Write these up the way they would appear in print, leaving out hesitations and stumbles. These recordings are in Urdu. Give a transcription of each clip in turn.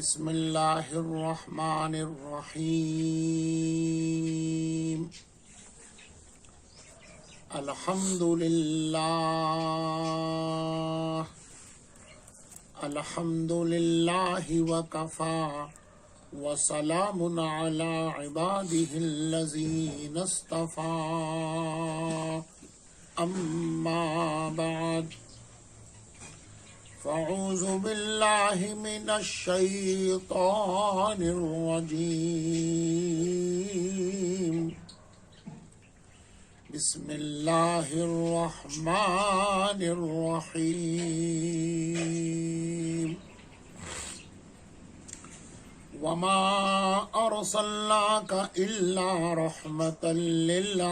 بسم اللہ الرحمن الرحیم الحمد للہ وکفی وسلام علی عبادہ الذین اصطفی اما بعد فاعوذ باللہ من الشیطان الرجیم بسم اللہ الرحمن الرحیم وما ارسلناک الا رحمة للعالمین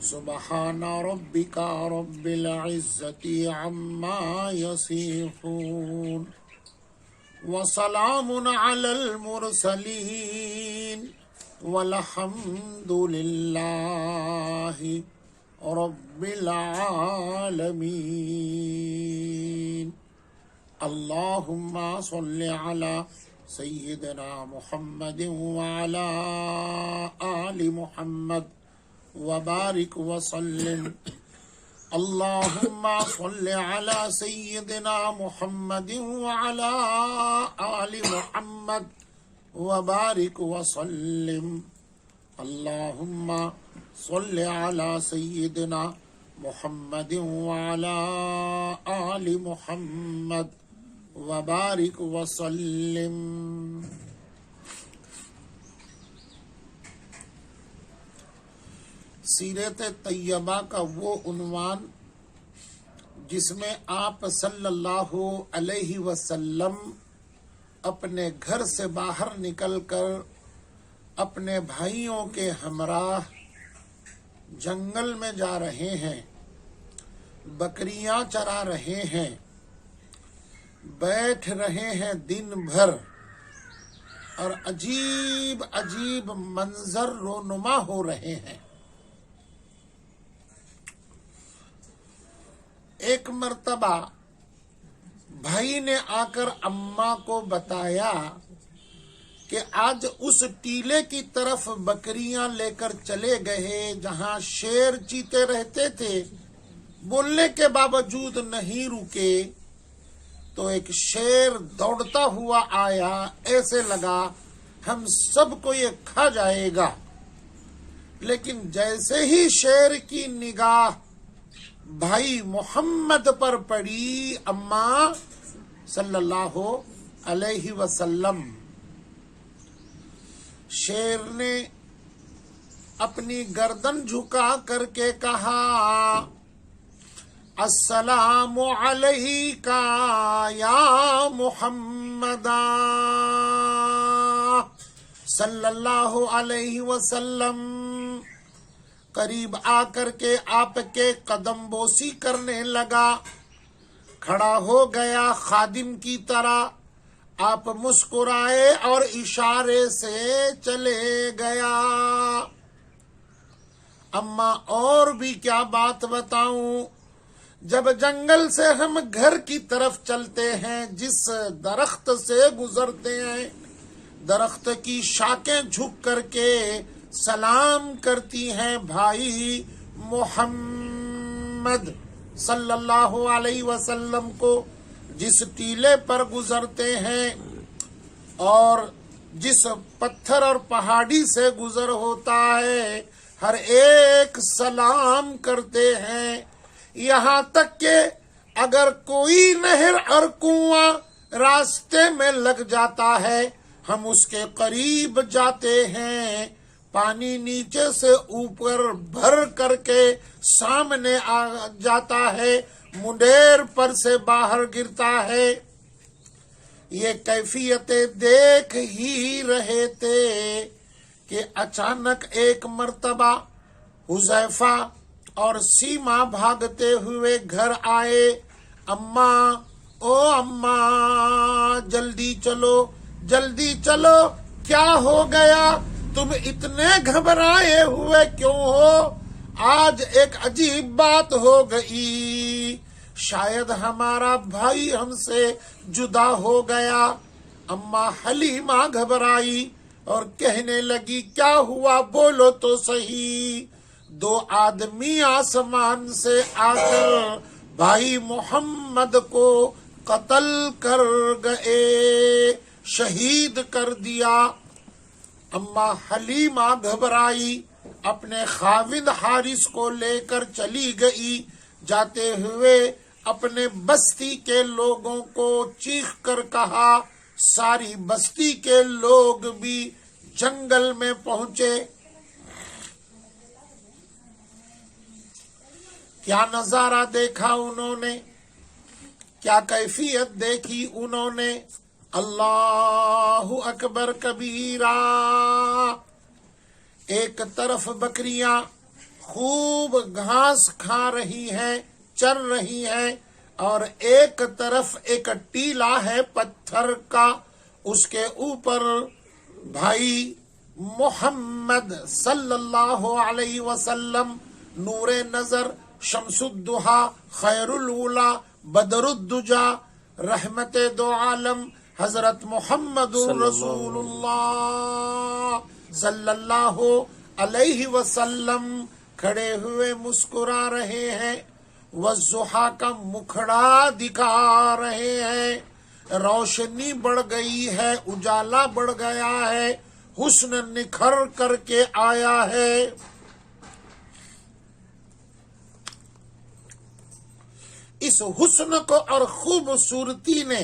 سبحان ربک رب العزة عما یصفون وسلام علی المرسلین والحمد للہ رب العالمین اللہم صل علی سیدنا محمد وعلی آل محمد وبارک وسلم اللہم صل علی سیدنا محمد وعلی آل محمد وبارک وسلم اللہم صل علی سیدنا محمد وعلی آل محمد وبارک وسلم۔ سیرت طیبہ کا وہ عنوان جس میں آپ صلی اللہ علیہ وسلم اپنے گھر سے باہر نکل کر اپنے بھائیوں کے ہمراہ جنگل میں جا رہے ہیں، بکریاں چرا رہے ہیں، بیٹھ رہے ہیں دن بھر اور عجیب عجیب منظر رونما ہو رہے ہیں۔ ایک مرتبہ بھائی نے آ کر اماں کو بتایا کہ آج اس ٹیلے کی طرف بکریاں لے کر چلے گئے جہاں شیر چیتے رہتے تھے، بولنے کے باوجود نہیں رکے، تو ایک شیر دوڑتا ہوا آیا، ایسے لگا ہم سب کو یہ کھا جائے گا، لیکن جیسے ہی شیر کی نگاہ بھائی محمد پر پڑی، اماں صلی اللہ علیہ وسلم، شیر نے اپنی گردن جھکا کر کے کہا السلام علیک یا محمد صلی اللہ علیہ وسلم۔ قریب آ کر کے آپ کے قدم بوسی کرنے لگا، کھڑا ہو گیا خادم کی طرح، آپ مسکرائے اور اشارے سے چلے گیا۔ اما اور بھی کیا بات بتاؤں، جب جنگل سے ہم گھر کی طرف چلتے ہیں، جس درخت سے گزرتے ہیں، درخت کی شاخیں جھک کر کے سلام کرتی ہیں بھائی محمد صلی اللہ علیہ وسلم کو۔ جس ٹیلے پر گزرتے ہیں اور جس پتھر اور پہاڑی سے گزر ہوتا ہے، ہر ایک سلام کرتے ہیں، یہاں تک کہ اگر کوئی نہر اور کنواں راستے میں لگ جاتا ہے، ہم اس کے قریب جاتے ہیں، پانی نیچے سے اوپر بھر کر کے سامنے آ جاتا ہے، منڈیر پر سے باہر گرتا ہے۔ یہ کیفیتیں دیکھ ہی رہے تھے کہ اچانک ایک مرتبہ حذیفہ اور سیما بھاگتے ہوئے گھر آئے، اماں او اماں جلدی چلو جلدی چلو، کیا ہو گیا، تم اتنے گھبرائے ہوئے کیوں ہو؟ آج ایک عجیب بات ہو گئی، شاید ہمارا بھائی ہم سے جدا ہو گیا۔ اما حلیمہ گھبرائی اور کہنے لگی کیا ہوا، بولو تو صحیح۔ 2 آدمی آسمان سے آ کر بھائی محمد کو قتل کر گئے، شہید کر دیا۔ اما حلیمہ گھبرائی، اپنے خاوند حارث کو لے کر چلی گئی۔ جاتے ہوئے اپنے بستی کے لوگوں کو چیخ کر کہا، ساری بستی کے لوگ بھی جنگل میں پہنچے۔ کیا نظارہ دیکھا انہوں نے، کیا کیفیت دیکھی انہوں نے، اللہ اکبر کبیرہ۔ ایک طرف بکریاں خوب گھاس کھا رہی ہیں، چر رہی ہیں، اور ایک طرف ایک ٹیلا ہے پتھر کا، اس کے اوپر بھائی محمد صلی اللہ علیہ وسلم نور نظر، شمس الضحیٰ، خیر الولا، بدر الدجا، رحمت دو عالم حضرت محمد رسول اللہ صلی اللہ علیہ وسلم کھڑے ہوئے مسکرا رہے ہیں، والضحیٰ کا مکھڑا دکھا رہے ہیں۔ روشنی بڑھ گئی ہے، اجالا بڑھ گیا ہے، حسن نکھر کر کے آیا ہے۔ اس حسن کو اور خوبصورتی نے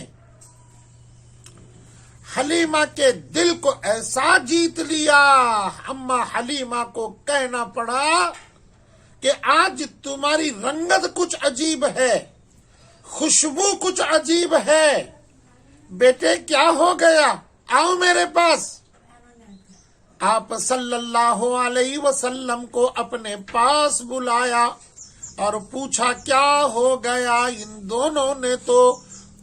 حلیمہ کے دل کو ایسا جیت لیا، اما حلیمہ کو کہنا پڑا کہ آج تمہاری رنگت کچھ عجیب ہے، خوشبو کچھ عجیب ہے، بیٹے کیا ہو گیا، آؤ میرے پاس۔ آپ صلی اللہ علیہ وسلم کو اپنے پاس بلایا اور پوچھا کیا ہو گیا، ان دونوں نے تو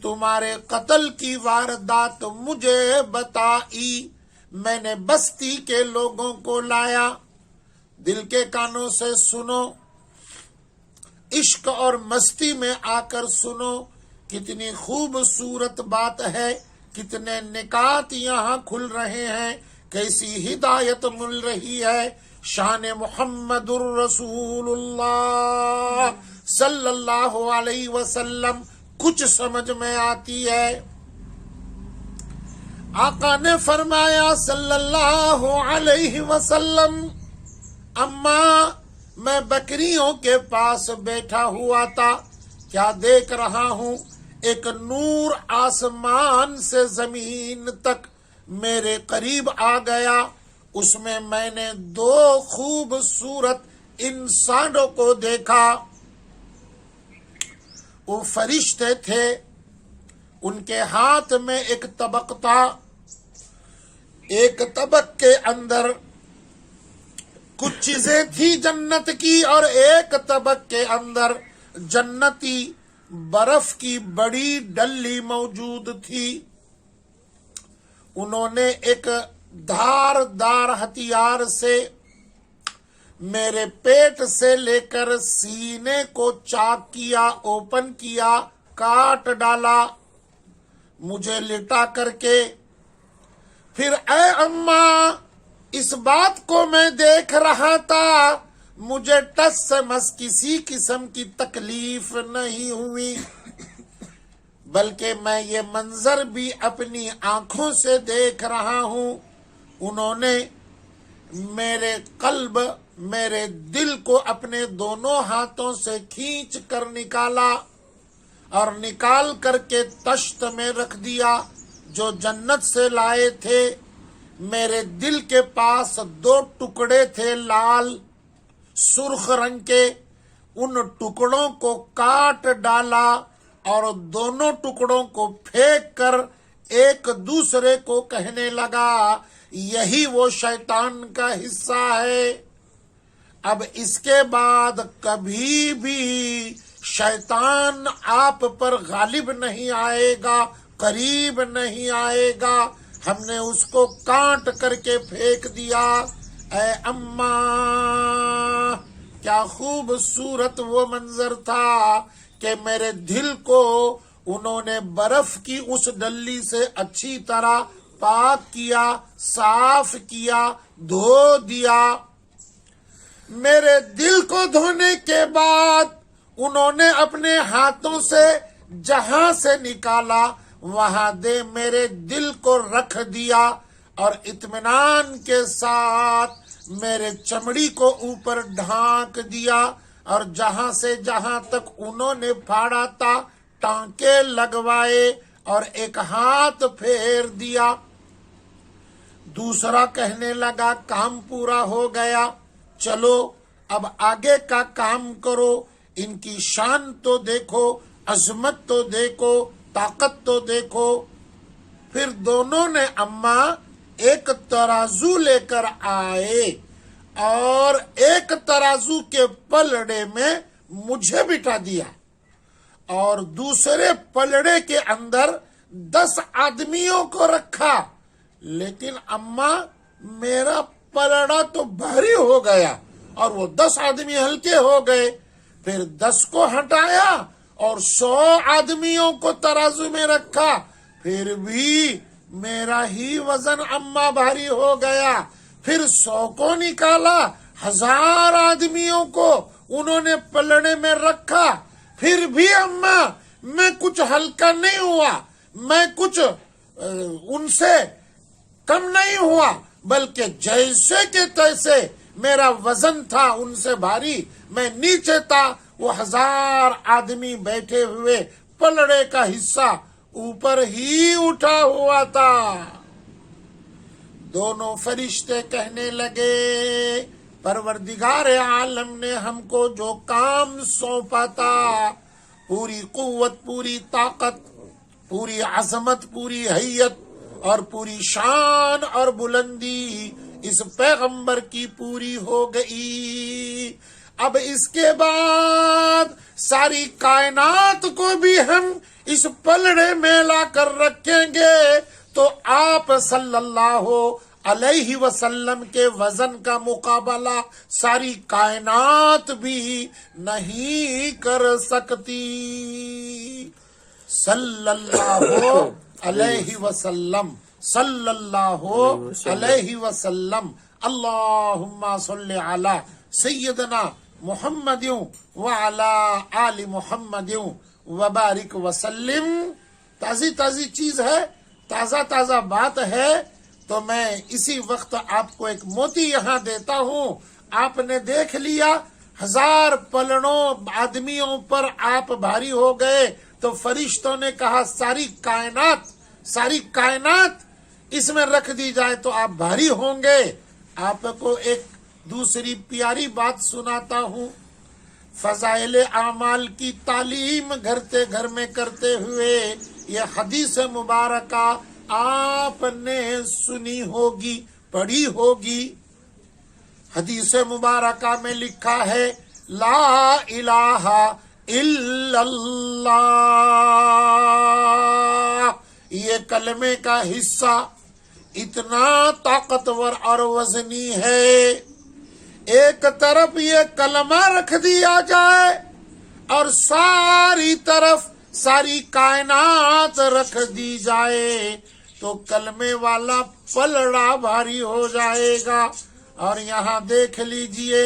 تمہارے قتل کی واردات مجھے بتائی، میں نے بستی کے لوگوں کو لایا۔ دل کے کانوں سے سنو، عشق اور مستی میں آ کر سنو، کتنی خوبصورت بات ہے، کتنے نکات یہاں کھل رہے ہیں، کیسی ہدایت مل رہی ہے۔ شان محمد الرسول اللہ صلی اللہ علیہ وسلم کچھ سمجھ میں آتی ہے۔ آقا نے فرمایا صلی اللہ علیہ وسلم، اماں میں بکریوں کے پاس بیٹھا ہوا تھا، کیا دیکھ رہا ہوں، ایک نور آسمان سے زمین تک میرے قریب آ گیا، اس میں نے 2 خوبصورت انسانوں کو دیکھا، وہ فرشتے تھے، ان کے ہاتھ میں ایک طبق تھا، ایک طبق کے اندر کچھ چیزیں تھی جنت کی، اور ایک طبق کے اندر جنتی برف کی بڑی ڈلی موجود تھی۔ انہوں نے ایک دھار ہتھیار سے میرے پیٹ سے لے کر سینے کو چاک کیا، اوپن کیا، کاٹ ڈالا مجھے لٹا کر کے۔ پھر اے اماں، اس بات کو میں دیکھ رہا تھا، مجھے ٹس سے مس کسی قسم کی تکلیف نہیں ہوئی، بلکہ میں یہ منظر بھی اپنی آنکھوں سے دیکھ رہا ہوں۔ انہوں نے میرے قلب، میرے دل کو اپنے دونوں ہاتھوں سے کھینچ کر نکالا، اور نکال کر کے تشت میں رکھ دیا جو جنت سے لائے تھے۔ میرے دل کے پاس 2 ٹکڑے تھے لال سرخ رنگ کے، ان ٹکڑوں کو کاٹ ڈالا اور دونوں ٹکڑوں کو پھینک کر ایک دوسرے کو کہنے لگا، یہی وہ شیطان کا حصہ ہے، اب اس کے بعد کبھی بھی شیطان آپ پر غالب نہیں آئے گا، قریب نہیں آئے گا۔ ہم نے اس کو کاٹ کر کے پھینک دیا۔ اے اماں، کیا خوبصورت وہ منظر تھا کہ کہ میرے دل کو انہوں نے برف کی اس ڈلی سے اچھی طرح پاک کیا، صاف کیا، دھو دیا۔ میرے دل کو دھونے کے بعد انہوں نے اپنے ہاتھوں سے جہاں سے نکالا وہاں دے میرے دل کو رکھ دیا، اور اطمینان کے ساتھ میرے چمڑی کو اوپر ڈھانک دیا، اور جہاں سے جہاں تک انہوں نے پھاڑا تھا ٹانکے لگوائے اور ایک ہاتھ پھیر دیا۔ دوسرا کہنے لگا کام پورا ہو گیا، چلو اب آگے کا کام کرو، ان کی شان تو دیکھو، عظمت تو دیکھو، طاقت تو دیکھو۔ پھر دونوں نے اماں ایک ترازو لے کر آئے اور ایک ترازو کے پلڑے میں مجھے بٹھا دیا، اور دوسرے پلڑے کے اندر 10 آدمیوں کو رکھا۔ لیکن اماں میرا پلڑا تو بھاری ہو گیا اور وہ 10 آدمی ہلکے ہو گئے۔ پھر 10 کو ہٹایا اور 100 آدمیوں کو ترازو میں رکھا، پھر بھی میرا ہی وزن اماں بھاری ہو گیا۔ پھر 100 کو نکالا، 1000 آدمیوں کو انہوں نے پلڑے میں رکھا، پھر بھی اماں میں کچھ ہلکا نہیں ہوا، میں کچھ ان سے کم نہیں ہوا، بلکہ جیسے کہ تیسے میرا وزن تھا ان سے بھاری، میں نیچے تھا، وہ 1000 آدمی بیٹھے ہوئے پلڑے کا حصہ اوپر ہی اٹھا ہوا تھا۔ دونوں فرشتے کہنے لگے پروردگار عالم نے ہم کو جو کام سونپا تھا، پوری قوت، پوری طاقت، پوری عظمت، پوری حیت اور پوری شان اور بلندی اس پیغمبر کی پوری ہو گئی۔ اب اس کے بعد ساری کائنات کو بھی ہم اس پلڑے میں لا کر رکھیں گے تو آپ صلی اللہ علیہ وسلم کے وزن کا مقابلہ ساری کائنات بھی نہیں کر سکتی۔ صلی اللہ علیہ وسلم، صلی اللہ علیہ وسلم۔ اللہم صلی علی سیدنا محمد وعلی آل محمد وبارک وسلم۔ تازی تازی چیز ہے، تازہ تازہ بات ہے، تو میں اسی وقت آپ کو ایک موتی یہاں دیتا ہوں۔ آپ نے دیکھ لیا 1000 پلڑوں آدمیوں پر آپ بھاری ہو گئے، تو فرشتوں نے کہا ساری کائنات اس میں رکھ دی جائے تو آپ بھاری ہوں گے۔ آپ کو ایک دوسری پیاری بات سناتا ہوں۔ فضائل اعمال کی تعلیم گھر میں کرتے ہوئے یہ حدیث مبارکہ آپ نے سنی ہوگی، پڑھی ہوگی۔ حدیث مبارکہ میں لکھا ہے لا الہ الا اللہ، یہ کلمے کا حصہ اتنا طاقتور اور وزنی ہے، ایک طرف یہ کلمہ رکھ دیا جائے اور ساری طرف ساری کائنات رکھ دی جائے تو کلمے والا پلڑا بھاری ہو جائے گا۔ اور یہاں دیکھ لیجئے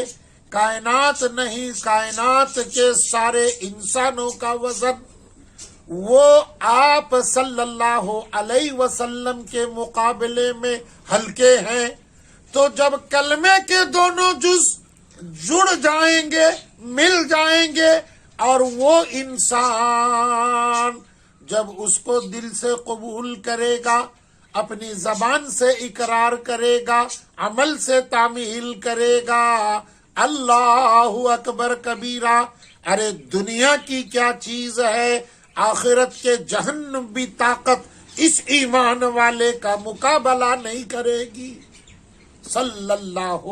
کائنات نہیں، کائنات کے سارے انسانوں کا وزن وہ آپ صلی اللہ علیہ وسلم کے مقابلے میں ہلکے ہیں۔ تو جب کلمے کے دونوں جز جڑ جائیں گے، مل جائیں گے، اور وہ انسان جب اس کو دل سے قبول کرے گا، اپنی زبان سے اقرار کرے گا، عمل سے تعمیل کرے گا، اللہ اکبر کبیرہ، ارے دنیا کی کیا چیز ہے، آخرت کے جہنم بھی طاقت اس ایمان والے کا مقابلہ نہیں کرے گی۔ صلی اللہ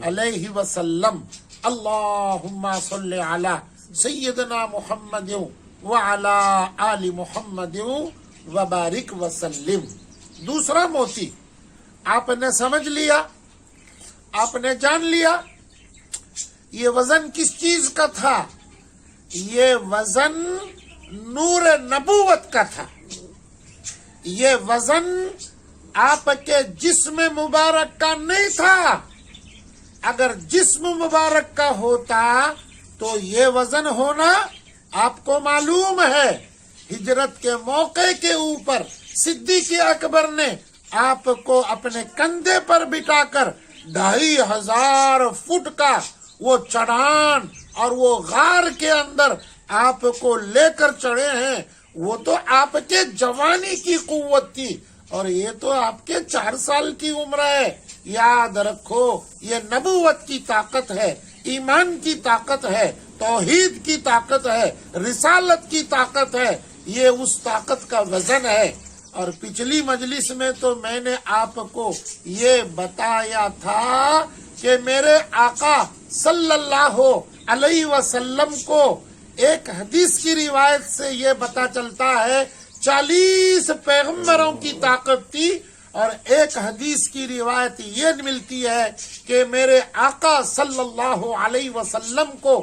علیہ وسلم۔ اللہم صلی علی سیدنا محمد وعلی آل محمد وبارک وسلم۔ دوسرا موتی آپ نے سمجھ لیا، آپ نے جان لیا یہ وزن کس چیز کا تھا، یہ وزن نور نبوت کا تھا، یہ وزن آپ کے جسم مبارک کا نہیں تھا۔ اگر جسم مبارک کا ہوتا تو یہ وزن ہونا آپ کو معلوم ہے۔ ہجرت کے موقع کے اوپر صدیق اکبر نے آپ کو اپنے کندھے پر بٹھا کر 2500 فٹ کا وہ چڑھان اور وہ غار کے اندر آپ کو لے کر چڑھے ہیں۔ وہ تو آپ کے جوانی کی قوت تھی اور یہ تو آپ کے 4 سال کی عمر ہے۔ یاد رکھو، یہ نبوت کی طاقت ہے، ایمان کی طاقت ہے، توحید کی طاقت ہے، رسالت کی طاقت ہے۔ یہ اس طاقت کا وزن ہے۔ اور پچھلی مجلس میں تو میں نے آپ کو یہ بتایا تھا کہ میرے آقا صلی اللہ علیہ وسلم کو ایک حدیث کی روایت سے یہ پتا چلتا ہے 40 پیغمبروں کی طاقت تھی، اور ایک حدیث کی روایت یہ ملتی ہے کہ میرے آقا صلی اللہ علیہ وسلم کو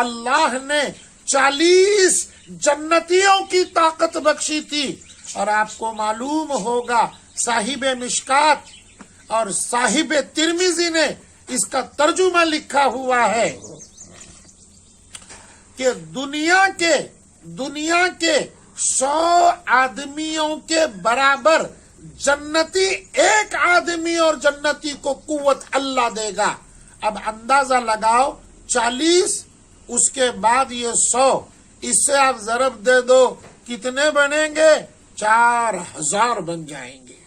اللہ نے 40 جنتیوں کی طاقت بخشی تھی۔ اور آپ کو معلوم ہوگا صاحب مشکات اور صاحب ترمذی نے اس کا ترجمہ لکھا ہوا ہے کہ دنیا کے 100 آدمیوں کے برابر جنتی ایک آدمی اور جنتی کو قوت اللہ دے گا۔ اب اندازہ لگاؤ، 40 اس کے بعد یہ 100، اس سے آپ ضرب دے دو، کتنے بنیں گے؟ 4000 بن جائیں گے۔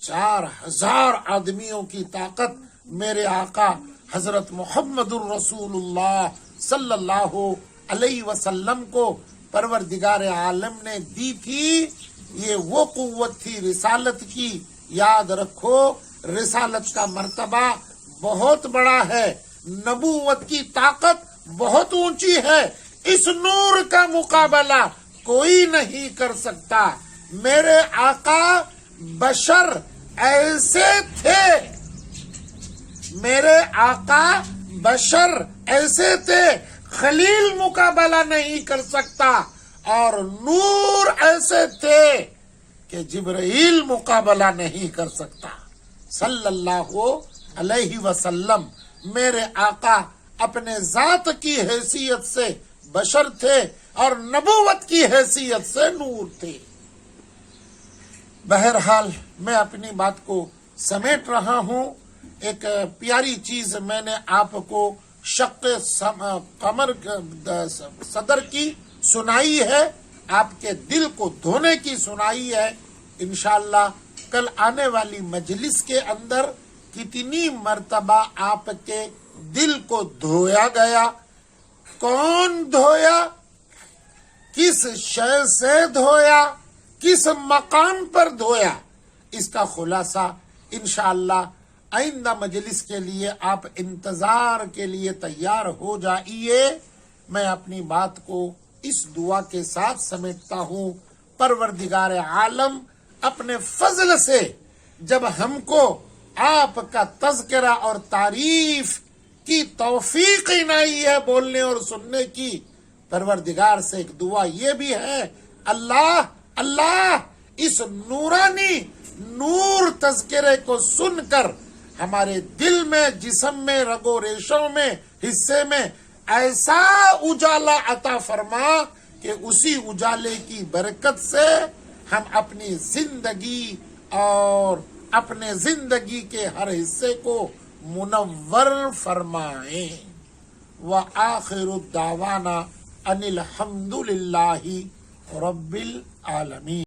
4000 آدمیوں کی طاقت میرے آقا حضرت محمد الرسول اللہ صلی اللہ علیہ وسلم کو پروردگار عالم نے دی تھی۔ یہ وہ قوت تھی رسالت کی۔ یاد رکھو، رسالت کا مرتبہ بہت بڑا ہے، نبوت کی طاقت بہت اونچی ہے۔ اس نور کا مقابلہ کوئی نہیں کر سکتا۔ میرے آقا بشر ایسے تھے، میرے آقا بشر ایسے تھے، خلیل مقابلہ نہیں کر سکتا، اور نور ایسے تھے کہ جبرائیل مقابلہ نہیں کر سکتا۔ صلی اللہ علیہ وسلم میرے آقا اپنے ذات کی حیثیت سے بشر تھے اور نبوت کی حیثیت سے نور تھے۔ بہرحال میں اپنی بات کو سمیٹ رہا ہوں۔ ایک پیاری چیز میں نے آپ کو شق قمر صدر کی سنائی ہے، آپ کے دل کو دھونے کی سنائی ہے۔ انشاءاللہ کل آنے والی مجلس کے اندر کتنی مرتبہ آپ کے دل کو دھویا گیا، کون دھویا، کس شے سے دھویا، کس مقام پر دھویا، اس کا خلاصہ انشاءاللہ آئندہ مجلس کے لیے آپ انتظار کے لیے تیار ہو جائیے۔ میں اپنی بات کو اس دعا کے ساتھ سمیٹتا ہوں، پروردگار عالم اپنے فضل سے جب ہم کو آپ کا تذکرہ اور تعریف کی توفیق عنائی ہے بولنے اور سننے کی، پروردگار سے ایک دعا یہ بھی ہے، اللہ اس نورانی نور تذکرے کو سن کر ہمارے دل میں، جسم میں، رگو ریشوں میں، حصے میں ایسا اجالا عطا فرما کہ اسی اجالے کی برکت سے ہم اپنی زندگی اور اپنے زندگی کے ہر حصے کو منور فرمائیں۔ وآخر الدعوانا ان الحمد للہ رب العالمین۔